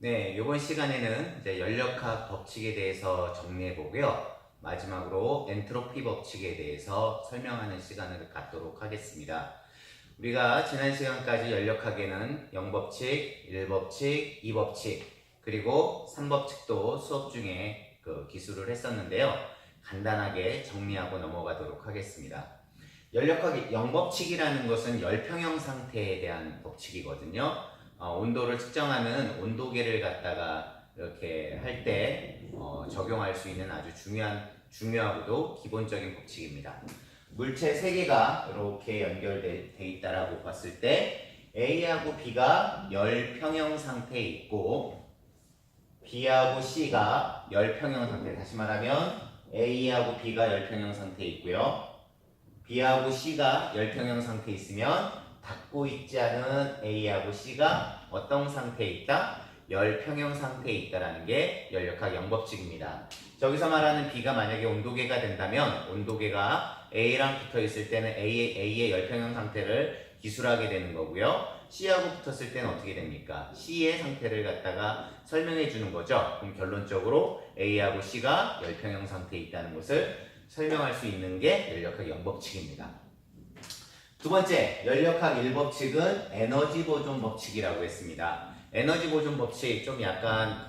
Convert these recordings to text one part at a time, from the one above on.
네, 이번 시간에는 이제 연력학 법칙에 대해서 정리해 보고요. 마지막으로 엔트로피 법칙에 대해서 설명하는 시간을 갖도록 하겠습니다. 우리가 지난 시간까지 연력학에는 0법칙, 1법칙, 2법칙, 그리고 3법칙도 수업 중에 기술을 했었는데요. 간단하게 정리하고 넘어가도록 하겠습니다. 연력학 0법칙이라는 것은 열평형 상태에 대한 법칙이거든요. 온도를 측정하는 온도계를 갖다가 이렇게 할 때 적용할 수 있는 아주 중요하고도 기본적인 법칙입니다. 물체 3개가 이렇게 연결돼 있다라고 봤을 때 A하고 B가 열평형 상태에 있고 B하고 C가 열평형 상태, 다시 말하면 A하고 B가 열평형 상태에 있고요. B하고 C가 열평형 상태에 있으면 닿고 있지 않은 A하고 C가 어떤 상태에 있다? 열평형 상태에 있다라는 게 연력학 0법칙입니다. 저기서 말하는 B가 만약에 온도계가 된다면 온도계가 A랑 붙어 있을 때는 A의 열평형 상태를 기술하게 되는 거고요. C하고 붙었을 때는 어떻게 됩니까? C의 상태를 갖다가 설명해 주는 거죠. 그럼 결론적으로 A하고 C가 열평형 상태에 있다는 것을 설명할 수 있는 게 연력학 0법칙입니다. 두 번째, 연력학 1법칙은 에너지 보존 법칙이라고 했습니다. 에너지 보존 법칙 좀 약간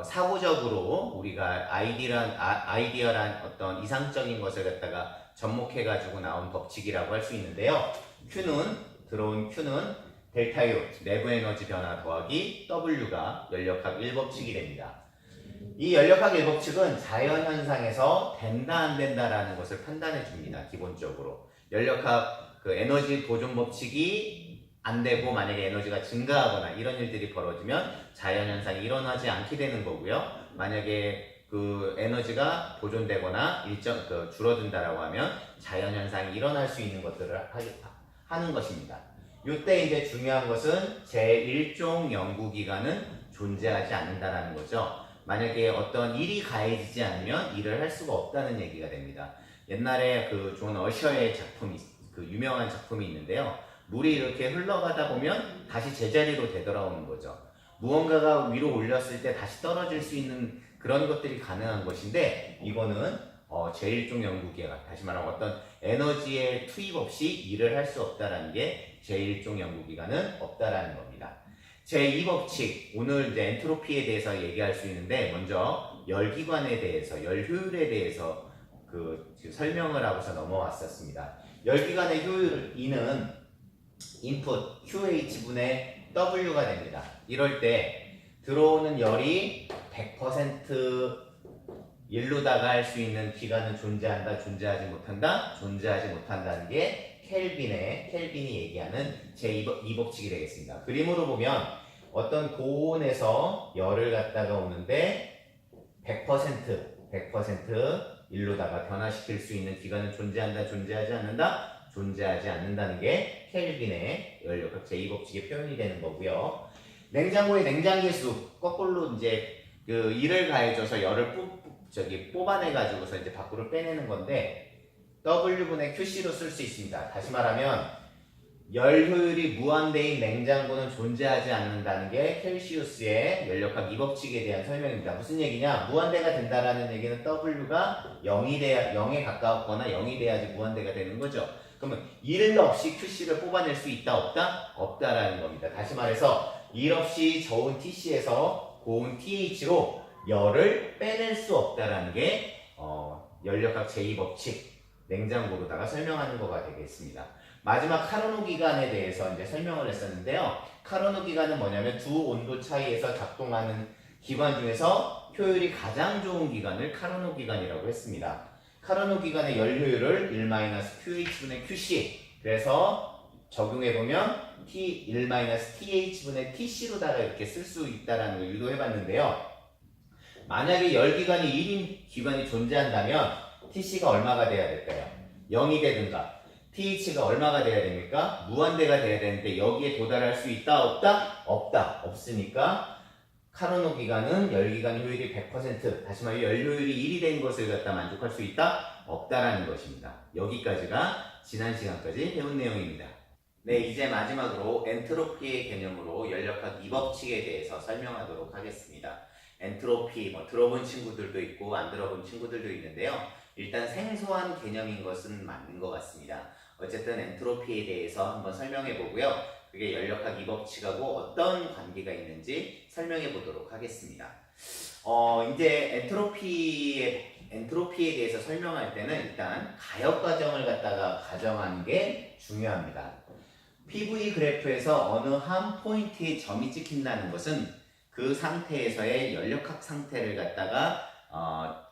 사고적으로 우리가 아이디어란 어떤 이상적인 것을 갖다가 접목해가지고 나온 법칙이라고 할 수 있는데요. 들어온 Q는 델타 U, 내부 에너지 변화 더하기 W가 연력학 1법칙이 됩니다. 이 연력학 1법칙은 자연현상에서 된다 안 된다라는 것을 판단해 줍니다. 기본적으로. 연력학 에너지 보존 법칙이 안 되고 만약에 에너지가 증가하거나 이런 일들이 벌어지면 자연현상이 일어나지 않게 되는 거고요. 만약에 에너지가 보존되거나 줄어든다라고 하면 자연현상이 일어날 수 있는 것들을 하는 것입니다. 이때 이제 중요한 것은 제1종 연구기관은 존재하지 않는다라는 거죠. 만약에 어떤 일이 가해지지 않으면 일을 할 수가 없다는 얘기가 됩니다. 옛날에 존 어셔의 작품이, 유명한 작품이 있는데요. 물이 이렇게 흘러가다 보면 다시 제자리로 되돌아오는 거죠. 무언가가 위로 올렸을 때 다시 떨어질 수 있는 그런 것들이 가능한 것인데, 이거는 제1종 연구기관, 다시 말하면 어떤 에너지의 투입 없이 일을 할 수 없다라는 게 제1종 연구기관은 없다라는 겁니다. 제2법칙, 오늘 이제 엔트로피에 대해서 얘기할 수 있는데, 먼저 열기관에 대해서, 열효율에 대해서 설명을 하고서 넘어왔었습니다. 열기관의 효율 E는 인풋 QH분의 W가 됩니다. 이럴 때 들어오는 열이 100% 일로다가 할 수 있는 기관은 존재한다, 존재하지 못한다, 존재하지 못한다는 게 켈빈이 얘기하는 제2법칙이 되겠습니다. 그림으로 보면 어떤 고온에서 열을 갖다가 오는데 100% 일로다가 변화시킬 수 있는 기관은 존재한다, 존재하지 않는다, 존재하지 않는다는 게 켈빈의 연력학 제2법칙의 표현이 되는 거고요. 냉장고의 냉장계수 거꾸로 이제 일을 가해줘서 열을 뽑아내가지고서 이제 밖으로 빼내는 건데 W분의 QC로 쓸 수 있습니다. 다시 말하면 열 효율이 무한대인 냉장고는 존재하지 않는다는 게 켈시우스의 연력학 2법칙에 대한 설명입니다. 무슨 얘기냐? 무한대가 된다라는 얘기는 W가 0에 가까웠거나 0이 돼야지 무한대가 되는 거죠. 그러면 일 없이 QC를 뽑아낼 수 있다, 없다? 없다라는 겁니다. 다시 말해서 일 없이 저온 TC에서 고온 TH로 열을 빼낼 수 없다라는 게 연력학 제2법칙 냉장고로다가 설명하는 거가 되겠습니다. 마지막 카르노 기관에 대해서 이제 설명을 했었는데요. 카르노 기관은 뭐냐면 두 온도 차이에서 작동하는 기관 중에서 효율이 가장 좋은 기관을 카르노 기관이라고 했습니다. 카르노 기관의 열 효율을 1-QH분의 QC, 그래서 적용해보면 1-TH분의 TC로다가 이렇게 쓸 수 있다는 걸 유도해봤는데요. 만약에 열기관이 1인 기관이 존재한다면 TC가 얼마가 돼야 될까요? 0이 되든가 TH가 얼마가 돼야 됩니까? 무한대가 돼야 되는데 여기에 도달할 수 있다, 없다? 없다. 없으니까 카르노 기관은 열기관 효율이 100%, 다시 말해 열 효율이 1이 된 것을 갖다 만족할 수 있다? 없다라는 것입니다. 여기까지가 지난 시간까지 배운 내용입니다. 네, 이제 마지막으로 엔트로피의 개념으로 연력학 2법칙에 대해서 설명하도록 하겠습니다. 엔트로피, 들어본 친구들도 있고 안 들어본 친구들도 있는데요. 일단 생소한 개념인 것은 맞는 것 같습니다. 어쨌든 엔트로피에 대해서 한번 설명해 보고요. 그게 연력학 2법칙하고 어떤 관계가 있는지 설명해 보도록 하겠습니다. 이제 엔트로피에 대해서 설명할 때는 일단 가역 과정을 갖다가 가정하는 게 중요합니다. PV 그래프에서 어느 한 포인트에 점이 찍힌다는 것은 그 상태에서의 연력학 상태를 갖다가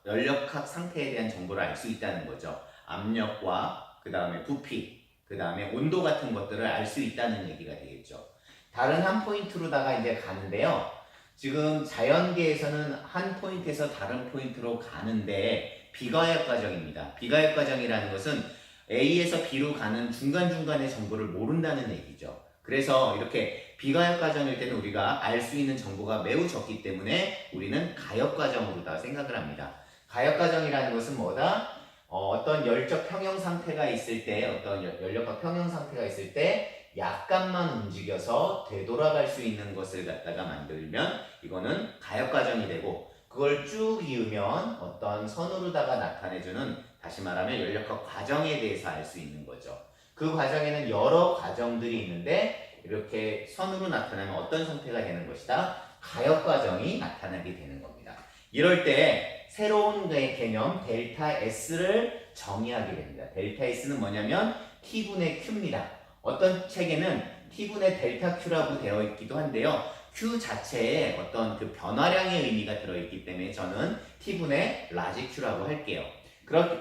연력학 상태에 대한 정보를 알 수 있다는 거죠. 압력과 그 다음에 부피, 그 다음에 온도 같은 것들을 알 수 있다는 얘기가 되겠죠. 다른 한 포인트로다가 이제 가는데요. 지금 자연계에서는 한 포인트에서 다른 포인트로 가는데 비가역 과정입니다. 비가역 과정이라는 것은 A에서 B로 가는 중간중간의 정보를 모른다는 얘기죠. 그래서 이렇게 비가역 과정일 때는 우리가 알 수 있는 정보가 매우 적기 때문에 우리는 가역 과정으로 다 생각을 합니다. 가역 과정이라는 것은 뭐다? 어떤 열적 평형 상태가 있을 때, 어떤 연력과 평형 상태가 있을 때 약간만 움직여서 되돌아갈 수 있는 것을 갖다가 만들면 이거는 가역 과정이 되고, 그걸 쭉 이으면 어떤 선으로다가 나타내주는, 다시 말하면 연력학 과정에 대해서 알 수 있는 거죠. 그 과정에는 여러 과정들이 있는데 이렇게 선으로 나타나면 어떤 상태가 되는 것이다? 가역 과정이 나타나게 되는 겁니다. 이럴 때 새로운 개념 델타 S를 정의하게 됩니다. 델타 S는 뭐냐면 T분의 Q입니다. 어떤 책에는 T분의 델타 Q라고 되어 있기도 한데요. Q 자체에 어떤 그 변화량의 의미가 들어있기 때문에 저는 T분의 라지 Q라고 할게요.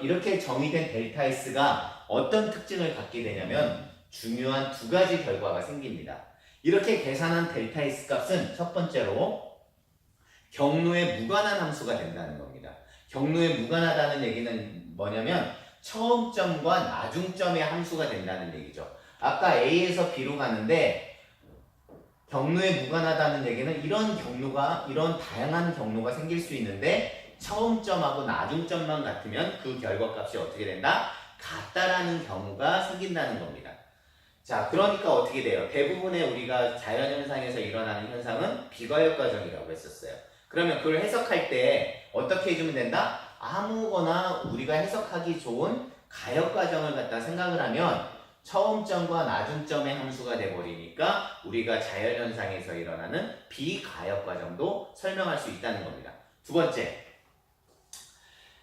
이렇게 정의된 델타 S가 어떤 특징을 갖게 되냐면 중요한 두 가지 결과가 생깁니다. 이렇게 계산한 델타 S 값은 첫 번째로 경로에 무관한 함수가 된다는 겁니다. 경로에 무관하다는 얘기는 뭐냐면 처음점과 나중점의 함수가 된다는 얘기죠. 아까 A에서 B로 가는데 경로에 무관하다는 얘기는 이런 다양한 경로가 생길 수 있는데 처음점하고 나중점만 같으면 그 결과값이 어떻게 된다? 같다라는 경우가 생긴다는 겁니다. 자, 그러니까 어떻게 돼요? 대부분의 우리가 자연현상에서 일어나는 현상은 비가역 과정이라고 했었어요. 그러면 그걸 해석할 때 어떻게 해주면 된다? 아무거나 우리가 해석하기 좋은 가역 과정을 갖다 생각을 하면 처음점과 나중점의 함수가 돼버리니까 우리가 자연현상에서 일어나는 비가역 과정도 설명할 수 있다는 겁니다. 두 번째,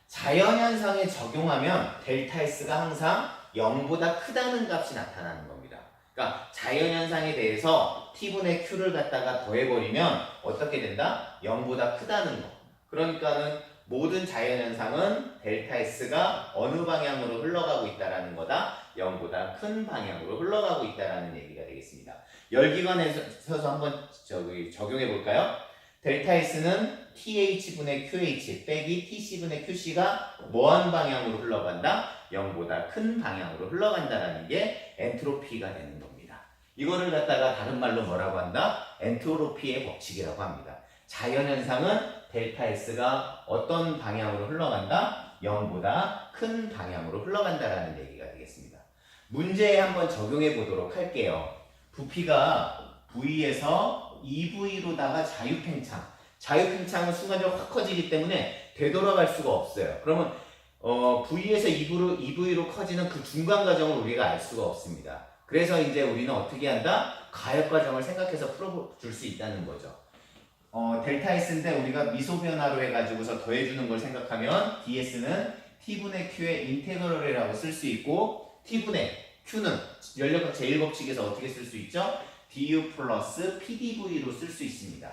자연현상에 적용하면 델타 S가 항상 0보다 크다는 값이 나타나는 겁니다. 그러니까 자연현상에 대해서 T분의 Q를 갖다가 더해버리면 어떻게 된다? 0보다 크다는 거. 그러니까는 모든 자연현상은 델타 S가 어느 방향으로 흘러가고 있다는 거다? 0보다 큰 방향으로 흘러가고 있다는 얘기가 되겠습니다. 열기관에서 한번 적용해 볼까요? 델타 S는 TH분의 QH 빼기 TC분의 QC가 뭐한 방향으로 흘러간다? 0보다 큰 방향으로 흘러간다는 게 엔트로피가 되는 겁니다. 이거를 갖다가 다른 말로 뭐라고 한다? 엔트로피의 법칙이라고 합니다. 자연현상은 델타 S가 어떤 방향으로 흘러간다? 0보다 큰 방향으로 흘러간다는 얘기가 되겠습니다. 문제에 한번 적용해 보도록 할게요. 부피가 V에서 2V로다가 자유팽창은 순간적으로 확 커지기 때문에 되돌아갈 수가 없어요. 그러면 V에서 2V로 커지는 그 중간 과정을 우리가 알 수가 없습니다. 그래서 이제 우리는 어떻게 한다? 가역 과정을 생각해서 풀어줄 수 있다는 거죠. 델타 S인데 우리가 미소 변화로 해가지고서 더해주는 걸 생각하면 ds는 t분의 q의 인테그럴이라고 쓸 수 있고 t분의 q는 연력학 제1법칙에서 어떻게 쓸 수 있죠? du 플러스 pdv로 쓸 수 있습니다.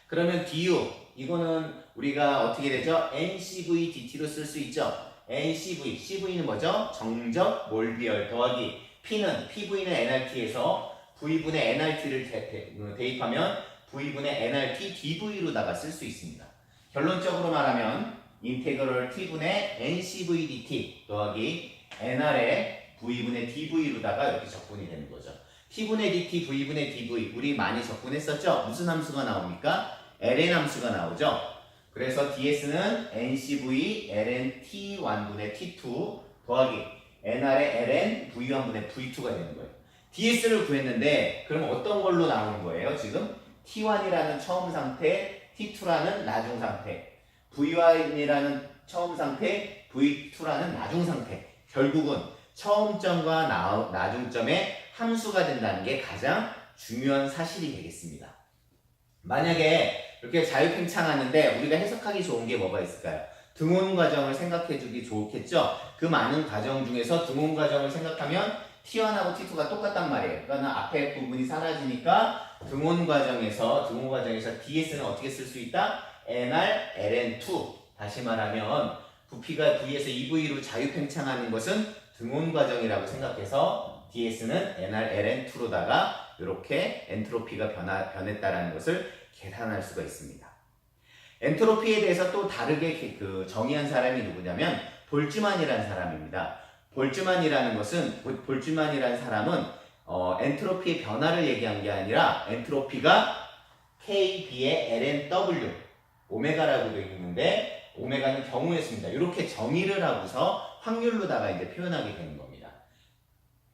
그러면 du 이거는 우리가 어떻게 되죠? ncv dt로 쓸 수 있죠? ncv, cv는 뭐죠? 정적 몰비열 더하기 p는 pv는 nrt에서 v분의 nrt를 대입하면 v분의 nrt dv로다가 쓸 수 있습니다. 결론적으로 말하면 인테그럴 t분의 ncv dt 더하기 nr의 v분의 dv로다가 이렇게 적분이 되는 거죠. t분의 dt, v분의 dv 우리 많이 적분했었죠? 무슨 함수가 나옵니까? ln 함수가 나오죠? 그래서 ds는 ncv ln t1분의 t2 더하기 nr의 ln v1분의 v2가 되는 거예요. ds를 구했는데 그럼 어떤 걸로 나오는 거예요? 지금 t1이라는 처음 상태, t2라는 나중 상태, v1이라는 처음 상태, v2라는 나중 상태. 결국은 처음점과 나중점의 함수가 된다는 게 가장 중요한 사실이 되겠습니다. 만약에 이렇게 자유팽창하는데 우리가 해석하기 좋은 게 뭐가 있을까요? 등온 과정을 생각해 주기 좋겠죠? 그 많은 과정 중에서 등온 과정을 생각하면 T1하고 T2가 똑같단 말이에요. 그러니까 앞에 부분이 사라지니까 등온 과정에서 DS는 어떻게 쓸 수 있다? NR, LN2. 다시 말하면 부피가 V에서 EV로 자유팽창하는 것은 등온 과정이라고 생각해서 DS는 NR, LN2로다가 이렇게 엔트로피가 변했다라는 것을 계산할 수가 있습니다. 엔트로피에 대해서 또 다르게 정의한 사람이 누구냐면 볼츠만이라는 사람입니다. 볼츠만이라는 사람은 엔트로피의 변화를 얘기한 게 아니라 엔트로피가 KB의 LNW 오메가라고 되어 있는데 오메가는 경우의 수입니다. 이렇게 정의를 하고서 확률로다가 이제 표현하게 되는 겁니다.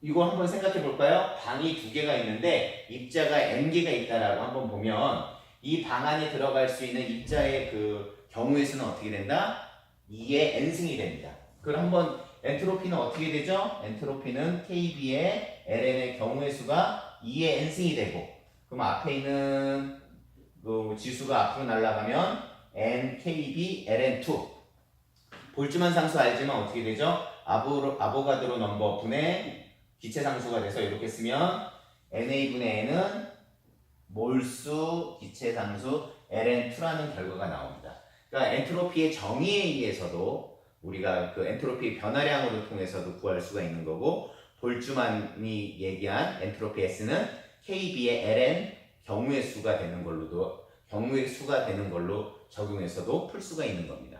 이거 한번 생각해 볼까요? 방이 두 개가 있는데 입자가 n개가 있다라고 한번 보면 이 방 안에 들어갈 수 있는 입자의 그 경우의 수는 어떻게 된다? 2의 n승이 됩니다. 그럼 한번 엔트로피는 어떻게 되죠? 엔트로피는 KB의 LN의 경우의 수가 2의 n승이 되고 그럼 앞에 있는 그 지수가 앞으로 날아가면 NKB LN2 볼츠만 상수 알지만 어떻게 되죠? 아보가드로 넘버 분의 기체 상수가 돼서 이렇게 쓰면 NA분의 N은 몰수 기체 상수 LN2라는 결과가 나옵니다. 그러니까 엔트로피의 정의에 의해서도 우리가 그 엔트로피 변화량으로 통해서도 구할 수가 있는 거고 볼츠만이 얘기한 엔트로피 S는 KB의 LN 경우의 수가 되는 걸로 적용해서도 풀 수가 있는 겁니다.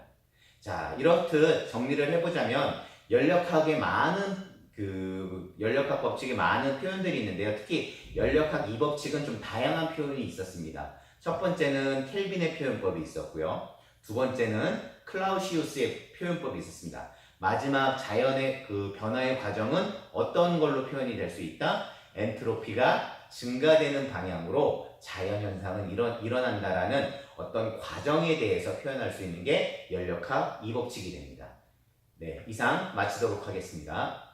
자, 이렇듯 정리를 해보자면 연력학 법칙에 많은 표현들이 있는데요. 특히 연력학 2법칙은 좀 다양한 표현이 있었습니다. 첫 번째는 켈빈의 표현법이 있었고요. 두 번째는 클라우시우스의 표현법이 있었습니다. 마지막 자연의 그 변화의 과정은 어떤 걸로 표현이 될 수 있다? 엔트로피가 증가되는 방향으로 자연현상은 일어난다라는 어떤 과정에 대해서 표현할 수 있는 게 연력학 2법칙이 됩니다. 네, 이상 마치도록 하겠습니다.